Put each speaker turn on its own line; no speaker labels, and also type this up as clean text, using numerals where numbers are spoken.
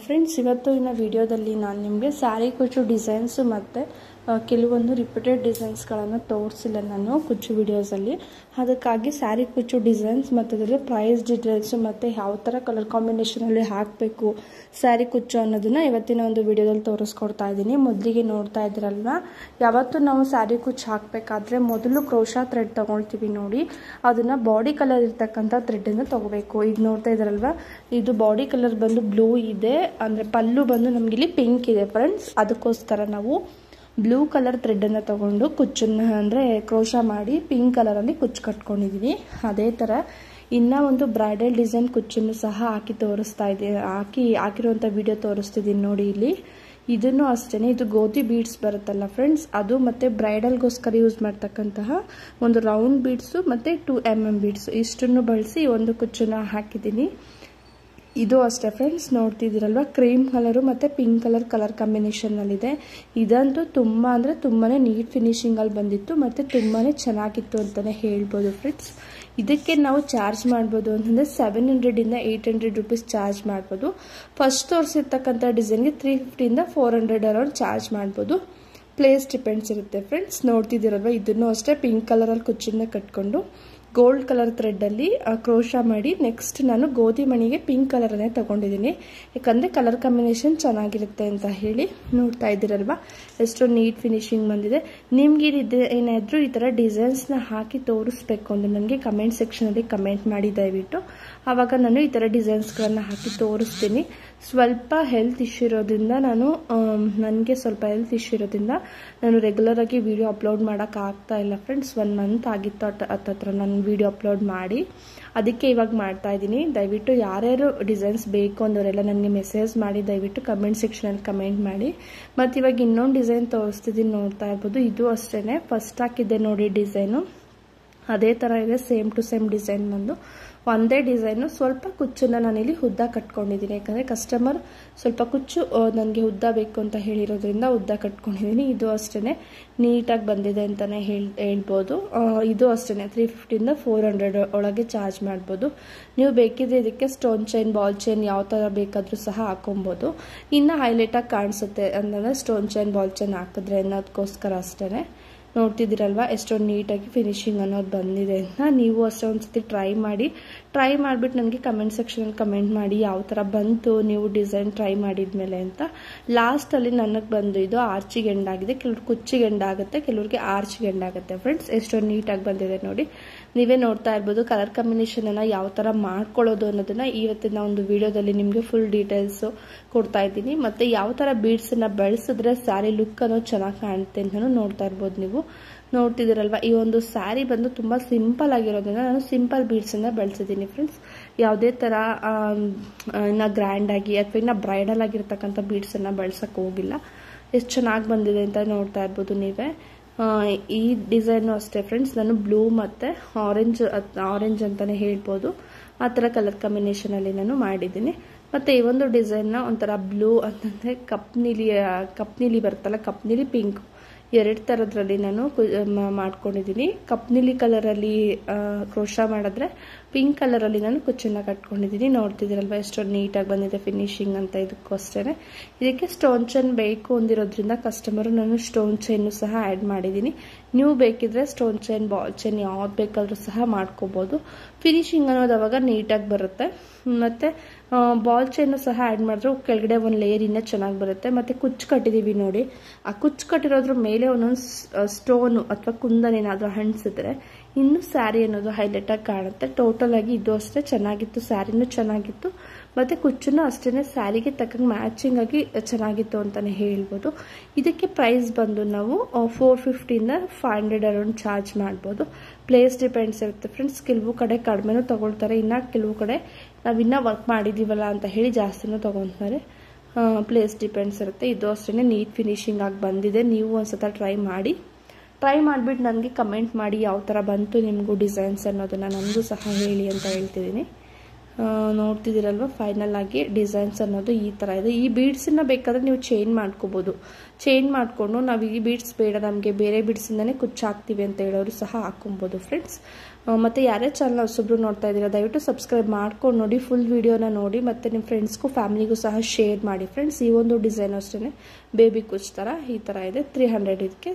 Friends, ಇವತ್ತಿನ ವಿಡಿಯೋದಲ್ಲಿ ನಾನು ನಿಮಗೆ ಸ್ಯಾರಿ ಕುಚ್ಚು ಡಿಸೈನ್ಸ್ ಮತ್ತು ಕೆಲವೊಂದು ರಿಪೀಟೆಡ್ ಡಿಸೈನ್ಸ್ಗಳನ್ನು ತೋರಿಸಿಲ್ಲ ನಾನು ಕುಚ್ಚು ವಿಡಿಯೋಸಲ್ಲಿ. ಅದಕ್ಕಾಗಿ ಸ್ಯಾರಿ ಕುಚ್ಚು ಡಿಸೈನ್ಸ್ ಮತ್ತು ಅದರಲ್ಲಿ ಪ್ರೈಸ್ ಡೀಟೇಲ್ಸು ಮತ್ತು ಯಾವ ಥರ ಕಲರ್ ಕಾಂಬಿನೇಷನಲ್ಲಿ ಹಾಕಬೇಕು ಸ್ಯಾರಿ ಕುಚ್ಚು ಅನ್ನೋದನ್ನು ಇವತ್ತಿನ ಒಂದು ವಿಡಿಯೋದಲ್ಲಿ ತೋರಿಸ್ಕೊಡ್ತಾ ಇದ್ದೀನಿ. ಮೊದಲಿಗೆ ನೋಡ್ತಾ ಇದ್ದೀರಲ್ವ, ಯಾವತ್ತೂ ನಾವು ಸ್ಯಾರಿ ಕುಚ್ಚು ಹಾಕಬೇಕಾದ್ರೆ ಮೊದಲು ಕ್ರೋಶಾ ಥ್ರೆಡ್ ತೊಗೊಳ್ತೀವಿ ನೋಡಿ, ಅದನ್ನು ಬಾಡಿ ಕಲರ್ ಇರ್ತಕ್ಕಂಥ ಥ್ರೆಡ್ಡನ್ನು ತೊಗೋಬೇಕು. ಈಗ ನೋಡ್ತಾ ಇದ್ದೀರಲ್ವ, ಇದು ಬಾಡಿ ಕಲರ್ ಬಂದು ಬ್ಲೂ ಇದೆ, ಅಂದರೆ ಪಲ್ಲು ಬಂದು ನಮಗಿಲ್ಲಿ ಪಿಂಕ್ ಇದೆ ಫ್ರೆಂಡ್ಸ್. ಅದಕ್ಕೋಸ್ಕರ ನಾವು ಬ್ಲೂ ಕಲರ್ ಥ್ರೆಡ್ಡನ್ನು ತೊಗೊಂಡು ಕುಚ್ಚನ್ನು ಅಂದರೆ ಕ್ರೋಶಾ ಮಾಡಿ ಪಿಂಕ್ ಕಲರಲ್ಲಿ ಕುಚ್ಚು ಕಟ್ಕೊಂಡಿದ್ದೀನಿ. ಅದೇ ಥರ ಇನ್ನೂ ಒಂದು ಬ್ರೈಡಲ್ ಡಿಸೈನ್ ಕುಚ್ಚನ್ನು ಸಹ ಹಾಕಿ ತೋರಿಸ್ತಾ ಇದ್ದೀನಿ, ಹಾಕಿರುವಂಥ ವಿಡಿಯೋ ತೋರಿಸ್ತಿದ್ದೀನಿ ನೋಡಿ ಇಲ್ಲಿ. ಇದನ್ನು ಅಷ್ಟೇ, ಇದು ಗೋಧಿ ಬೀಡ್ಸ್ ಬರುತ್ತಲ್ಲ ಫ್ರೆಂಡ್ಸ್, ಅದು ಮತ್ತು ಬ್ರೈಡಲ್ಗೋಸ್ಕರ ಯೂಸ್ ಮಾಡ್ತಕ್ಕಂತಹ ಒಂದು ರೌಂಡ್ ಬೀಡ್ಸು ಮತ್ತು 2mm ಬೀಡ್ಸು ಇಷ್ಟನ್ನು ಬಳಸಿ ಒಂದು ಕುಚ್ಚನ್ನು ಹಾಕಿದ್ದೀನಿ. ಇದು ಅಷ್ಟೇ ಫ್ರೆಂಡ್ಸ್, ನೋಡ್ತಿದ್ದೀರಲ್ವ, ಕ್ರೀಮ್ ಕಲರು ಮತ್ತು ಪಿಂಕ್ ಕಲರ್ ಕಾಂಬಿನೇಷನ್ನಲ್ಲಿದೆ. ಇದಂತೂ ತುಂಬ ಅಂದರೆ ತುಂಬಾ ನೀಟ್ ಫಿನಿಶಿಂಗಲ್ಲಿ ಬಂದಿತ್ತು ಮತ್ತು ತುಂಬಾ ಚೆನ್ನಾಗಿತ್ತು ಅಂತಲೇ ಹೇಳ್ಬೋದು ಫ್ರೆಂಡ್ಸ್. ಇದಕ್ಕೆ ನಾವು ಚಾರ್ಜ್ ಮಾಡ್ಬೋದು ಅಂತಂದರೆ 700 800 ರುಪೀಸ್ ಚಾರ್ಜ್ ಮಾಡ್ಬೋದು. ಫಸ್ಟ್ ತೋರಿಸಿರ್ತಕ್ಕಂಥ ಡಿಸೈನ್ಗೆ 350 400 ಅರೌಂಡ್ ಚಾರ್ಜ್ ಮಾಡ್ಬೋದು. ಪ್ಲೇಸ್ ಡಿಪೆಂಡ್ಸ್ ಇರುತ್ತೆ ಫ್ರೆಂಡ್ಸ್. ನೋಡ್ತಿದ್ದೀರಲ್ವ, ಇದನ್ನು ಅಷ್ಟೇ ಪಿಂಕ್ ಕಲರಲ್ಲಿ ಕುಚ್ಚನ್ನ ಕಟ್ಕೊಂಡು ಗೋಲ್ಡ್ ಕಲರ್ ಥ್ರೆಡ್ಡಲ್ಲಿ ಕ್ರೋಶಾ ಮಾಡಿ ನೆಕ್ಸ್ಟ್ ನಾನು ಗೋಧಿ ಮಣಿಗೆ ಪಿಂಕ್ ಕಲರನ್ನೇ ತೊಗೊಂಡಿದ್ದೀನಿ, ಯಾಕಂದರೆ ಕಲರ್ ಕಾಂಬಿನೇಷನ್ ಚೆನ್ನಾಗಿರುತ್ತೆ ಅಂತ ಹೇಳಿ. ನೋಡ್ತಾ ಇದ್ದೀರಲ್ವ, ಎಷ್ಟು ನೀಟ್ ಫಿನಿಶಿಂಗ್ ಬಂದಿದೆ. ನಿಮ್ಗೆ ಏನಾದರೂ ಈ ಥರ ಡಿಸೈನ್ಸ್ನ ಹಾಕಿ ತೋರಿಸ್ಬೇಕು ಅಂದರೆ ನನಗೆ ಕಮೆಂಟ್ ಸೆಕ್ಷನಲ್ಲಿ ಕಮೆಂಟ್ ಮಾಡಿ ದಯವಿಟ್ಟು. ಆವಾಗ ನಾನು ಈ ಥರ ಡಿಸೈನ್ಸ್ಗಳನ್ನು ಹಾಕಿ ತೋರಿಸ್ತೀನಿ. ಸ್ವಲ್ಪ ಹೆಲ್ತ್ ಇಶ್ಯೂ ಇರೋದ್ರಿಂದ ನನಗೆ ಸ್ವಲ್ಪ ಹೆಲ್ತ್ ಇಶ್ಯೂ ಇರೋದ್ರಿಂದ ನಾನು ರೆಗ್ಯುಲರಾಗಿ ವಿಡಿಯೋ ಅಪ್ಲೋಡ್ ಮಾಡೋಕ್ಕಾಗ್ತಾ ಇಲ್ಲ ಫ್ರೆಂಡ್ಸ್. 1 ಮಂತ್ ಆಗಿತ್ತು ಹತ್ತತ್ರ ನಾನು ವಿಡಿಯೋ ಅಪ್ಲೋಡ್ ಮಾಡಿ, ಅದಕ್ಕೆ ಇವಾಗ ಮಾಡ್ತಾ ಇದ್ದೀನಿ. ದಯವಿಟ್ಟು ಯಾರ್ಯಾರು ಡಿಸೈನ್ಸ್ ಬೇಕು ಅಂದವರೆಲ್ಲ ನನಗೆ ಮೆಸೇಜ್ ಮಾಡಿ ದಯವಿಟ್ಟು ಕಮೆಂಟ್ ಸೆಕ್ಷನಲ್ಲಿ ಕಮೆಂಟ್ ಮಾಡಿ. ಮತ್ತು ಇವಾಗ ಇನ್ನೊಂದು ಡಿಸೈನ್ ತೋರಿಸ್ತಿದ್ದೀನಿ, ನೋಡ್ತಾ ಇರ್ಬೋದು. ಇದು ಅಷ್ಟೇ, ಫಸ್ಟ್ ಹಾಕಿದ್ದೆ ನೋಡಿ ಡಿಸೈನು, ಅದೇ ಥರ ಇದೆ, ಸೇಮ್ ಟು ಸೇಮ್ ಡಿಸೈನ್ ಬಂದು ಒಂದೇ ಡಿಸೈನು. ಸ್ವಲ್ಪ ಕುಚ್ಚನ್ನು ನಾನಿಲ್ಲಿ ಉದ್ದ ಕಟ್ಕೊಂಡಿದ್ದೀನಿ, ಯಾಕಂದರೆ ಕಸ್ಟಮರ್ ಸ್ವಲ್ಪ ಕುಚ್ಚು ನನಗೆ ಉದ್ದ ಬೇಕು ಅಂತ ಹೇಳಿರೋದ್ರಿಂದ ಉದ್ದ ಕಟ್ಕೊಂಡಿದ್ದೀನಿ. ಇದು ಅಷ್ಟೇ ನೀಟಾಗಿ ಬಂದಿದೆ ಅಂತಲೇ ಹೇಳ್ಬೋದು. ಇದು ಅಷ್ಟೇ 350 400 ಒಳಗೆ ಚಾರ್ಜ್ ಮಾಡ್ಬೋದು. ನೀವು ಬೇಕಿದ್ರೆ ಇದಕ್ಕೆ ಸ್ಟೋನ್ ಚೈನ್, ಬಾಲ್ ಚೈನ್ ಯಾವ ಥರ ಬೇಕಾದರೂ ಸಹ ಹಾಕೊಬೋದು. ಇನ್ನು ಹೈಲೈಟಾಗಿ ಕಾಣಿಸುತ್ತೆ ಅಂತಂದರೆ ಸ್ಟೋನ್ ಚೈನ್, ಬಾಲ್ ಚೈನ್ ಹಾಕಿದ್ರೆ ಅನ್ನೋದಕ್ಕೋಸ್ಕರ ಅಷ್ಟೇ. ನೋಡ್ತಿದ್ದೀರಲ್ವ, ಎಷ್ಟೊಂದು ನೀಟಾಗಿ ಫಿನಿಶಿಂಗ್ ಅನ್ನೋದು ಬಂದಿದೆ ಅಂತ. ನೀವು ಅಷ್ಟೇ ಒಂದ್ಸತಿ ಟ್ರೈ ಮಾಡಿಬಿಟ್ಟು ನನಗೆ ಕಮೆಂಟ್ ಸೆಕ್ಷನಲ್ಲಿ ಕಮೆಂಟ್ ಮಾಡಿ ಯಾವ ಥರ ಬಂತು ನೀವು ಡಿಸೈನ್ ಟ್ರೈ ಮಾಡಿದ್ಮೇಲೆ ಅಂತ. ಲಾಸ್ಟಲ್ಲಿ ನನಗೆ ಬಂದು ಇದು ಆರ್ಚಿಗೆ ಎಂಡಾಗಿದೆ, ಕೆಲವ್ರಿಗೆ ಕುಚ್ಚಿಗೆ ಎಂಡಾಗುತ್ತೆ, ಕೆಲವ್ರಿಗೆ ಆರ್ಚಿಗೆ ಎಂಡಾಗುತ್ತೆ ಫ್ರೆಂಡ್ಸ್. ಎಷ್ಟೊಂದು ನೀಟಾಗಿ ಬಂದಿದೆ ನೋಡಿ, ನೀವೇ ನೋಡ್ತಾ ಇರ್ಬೋದು. ಕಲರ್ ಕಾಂಬಿನೇಷನನ್ನು ಯಾವ ಥರ ಮಾಡ್ಕೊಳ್ಳೋದು ಅನ್ನೋದನ್ನು ಇವತ್ತಿನ ಒಂದು ವಿಡಿಯೋದಲ್ಲಿ ನಿಮಗೆ ಫುಲ್ ಡೀಟೇಲ್ಸು ಕೊಡ್ತಾ ಇದ್ದೀನಿ. ಮತ್ತು ಯಾವ ಥರ ಬೀಡ್ಸನ್ನು ಬಳಸಿದ್ರೆ ಸ್ಯಾರಿ ಲುಕ್ ಅನ್ನೋದು ಚೆನ್ನಾಗಿ ಕಾಣುತ್ತೆ ಅಂತ ನೋಡ್ತಾ ಇರ್ಬೋದು. ನೀವು ನೋಡ್ತಿದ್ದೀರಲ್ವ, ಈ ಒಂದು ಸ್ಯಾರಿ ಬಂದು ತುಂಬ ಸಿಂಪಲ್ ಆಗಿರೋದ್ರಿಂದ ನಾನು ಸಿಂಪಲ್ ಬೀಡ್ಸನ್ನು ಬಳಸಿದ್ದೀನಿ ಫ್ರೆಂಡ್ಸ್. ಯಾವುದೇ ಥರ ಇನ್ನು ಗ್ರ್ಯಾಂಡಾಗಿ ಅಥವಾ ಇನ್ನು ಬ್ರೈಡಲ್ ಆಗಿರ್ತಕ್ಕಂಥ ಬೀಡ್ಸನ್ನು ಬಳಸೋಕ್ಕೆ ಹೋಗಿಲ್ಲ. ಎಷ್ಟು ಚೆನ್ನಾಗಿ ಬಂದಿದೆ ಅಂತ ನೋಡ್ತಾ ಇರ್ಬೋದು ನೀವೇ. ಈ ಡಿಸೈನು ಅಷ್ಟೇ ಫ್ರೆಂಡ್ಸ್, ನಾನು ಬ್ಲೂ ಮತ್ತು ಆರೆಂಜ್ ಅಂತಲೇ ಹೇಳ್ಬೋದು, ಆ ಥರ ಕಲರ್ ಕಾಂಬಿನೇಷನಲ್ಲಿ ನಾನು ಮಾಡಿದ್ದೀನಿ. ಮತ್ತು ಈ ಒಂದು ಡಿಸೈನ್ನ ಒಂಥರ ಬ್ಲೂ ಅಂತಂದರೆ ಕಪ್ ನೀಲಿ ಬರುತ್ತಲ್ಲ, ಕಪ್ ನೀಲಿ ಪಿಂಕ್, 2 ಥರದ್ರಲ್ಲಿ ನಾನು ಮಾಡ್ಕೊಂಡಿದ್ದೀನಿ. ಕಪ್ ನೀಲಿ ಕಲರಲ್ಲಿ ಕ್ರೋಶಾ ಮಾಡಿದ್ರೆ ಪಿಂಕ್ ಕಲರಲ್ಲಿ ನಾನು ಕುಚ್ಚನ್ನು ಕಟ್ಕೊಂಡಿದ್ದೀನಿ. ನೋಡ್ತಿದ್ದೀರಲ್ವ, ಎಷ್ಟೊಂದು ನೀಟಾಗಿ ಬಂದಿದೆ ಫಿನಿಶಿಂಗ್ ಅಂತ. ಇದಕ್ಕೋಸ್ಕರ ಇದಕ್ಕೆ ಸ್ಟೋನ್ ಚೈನ್ ಬೇಕು ಅಂದಿರೋದ್ರಿಂದ ಕಸ್ಟಮರು ನಾನು ಸ್ಟೋನ್ ಚೈನು ಸಹ ಆ್ಯಡ್ ಮಾಡಿದ್ದೀನಿ. ನೀವು ಬೇಕಿದ್ರೆ ಸ್ಟೋನ್ ಚೈನ್, ಬಾಲ್ ಚೈನ್ ಯಾವ್ದು ಬೇಕಾದರೂ ಸಹ ಮಾಡ್ಕೋಬೋದು. ಫಿನಿಶಿಂಗ್ ಅನ್ನೋದು ಅವಾಗ ನೀಟಾಗಿ ಬರುತ್ತೆ. ಮತ್ತು ಬಾಲ್ ಚೈನು ಸಹ ಆ್ಯಡ್ ಮಾಡಿದ್ರೆ ಕೆಳಗಡೆ ಒಂದು ಲೇಯರ್ ಇನ್ನೂ ಚೆನ್ನಾಗಿ ಬರುತ್ತೆ. ಮತ್ತು ಕುಚ್ಚು ಕಟ್ಟಿದ್ದೀವಿ ನೋಡಿ, ಆ ಕುಚ್ಚು ಕಟ್ಟಿರೋದ್ರ ಮೇಲೆ ಒಂದೊಂದು ಸ್ಟೋನು ಅಥವಾ ಕುಂದನ್ ಏನಾದರೂ ಹಣ್ಸಿದ್ರೆ ಇನ್ನು ಸ್ಯಾರಿ ಅನ್ನೋದು ಹೈಲೈಟಾಗಿ ಕಾಣುತ್ತೆ. ಟೋಟಲ್ ಆಗಿ ಇದು ಅಷ್ಟೇ ಚೆನ್ನಾಗಿತ್ತು, ಸ್ಯಾರಿನೂ ಚೆನ್ನಾಗಿತ್ತು ಮತ್ತು ಕುಚ್ಚನ್ನು ಅಷ್ಟೇ ಸ್ಯಾರಿಗೆ ತಕ್ಕಂಗೆ ಮ್ಯಾಚಿಂಗ್ ಆಗಿ ಚೆನ್ನಾಗಿತ್ತು ಅಂತಲೇ ಹೇಳ್ಬೋದು. ಇದಕ್ಕೆ ಪ್ರೈಸ್ ಬಂದು ನಾವು 450 500 ಅರೌಂಡ್ ಚಾರ್ಜ್ ಮಾಡ್ಬೋದು. ಪ್ಲೇಸ್ ಡಿಪೆಂಡ್ಸ್ ಇರುತ್ತೆ ಫ್ರೆಂಡ್ಸ್. ಕೆಲವು ಕಡೆ ಕಡಿಮೆನೂ ತೊಗೊಳ್ತಾರೆ, ಇನ್ನು ಕೆಲವು ಕಡೆ ನಾವಿನ್ನೂ ವರ್ಕ್ ಮಾಡಿದ್ದೀವಲ್ಲ ಅಂತ ಹೇಳಿ ಜಾಸ್ತಿನೂ ತೊಗೊತಾರೆ. ಪ್ಲೇಸ್ ಡಿಪೆಂಡ್ಸ್ ಇರುತ್ತೆ. ಇದು ಅಷ್ಟೇ ನೀಟ್ ಫಿನಿಶಿಂಗ್ ಆಗಿ ಬಂದಿದೆ. ನೀವು ಒಂದ್ಸಲ ಟ್ರೈ ಮಾಡಿಬಿಟ್ಟು ನನಗೆ ಕಮೆಂಟ್ ಮಾಡಿ ಯಾವ ಥರ ಬಂತು ನಿಮಗೂ ಡಿಸೈನ್ಸ್ ಅನ್ನೋದನ್ನು ನನಗೂ ಸಹ ಹೇಳಿ ಅಂತ ಹೇಳ್ತಿದ್ದೀನಿ. ನೋಡ್ತಿದ್ದೀರಲ್ವ, ಫೈನಲ್ ಆಗಿ ಡಿಸೈನ್ಸ್ ಅನ್ನೋದು ಈ ಥರ ಇದೆ. ಈ ಬೀಡ್ಸನ್ನು ಬೇಕಾದರೆ ನೀವು ಚೇಂಜ್ ಮಾಡ್ಕೋಬೋದು. ಚೇಂಜ್ ಮಾಡಿಕೊಂಡು ನಾವು ಈ ಬೀಡ್ಸ್ ಬೇಡ, ನಮಗೆ ಬೇರೆ ಬೀಡ್ಸಿಂದನೇ ಕುಚ್ಚು ಹಾಕ್ತೀವಿ ಅಂತ ಹೇಳೋರು ಸಹ ಹಾಕೊಬೋದು ಫ್ರೆಂಡ್ಸ್. ಮತ್ತು ಯಾರೇ ಚಾನಲ್ ಹೊಸಬ್ರು ನೋಡ್ತಾ ಇದ್ದೀರಾ ದಯವಿಟ್ಟು ಸಬ್ಸ್ಕ್ರೈಬ್ ಮಾಡ್ಕೊಂಡು ನೋಡಿ, ಫುಲ್ ವಿಡಿಯೋನ ನೋಡಿ, ಮತ್ತು ನಿಮ್ಮ ಫ್ರೆಂಡ್ಸ್ಗೂ ಫ್ಯಾಮಿಲಿಗೂ ಸಹ ಶೇರ್ ಮಾಡಿ ಫ್ರೆಂಡ್ಸ್. ಈ ಒಂದು ಡಿಸೈನ್ ಅಷ್ಟೇ ಬೇಬಿ ಕುಚ್ ಥರ ಈ ಥರ ಇದೆ. 300 ಇದಕ್ಕೆ.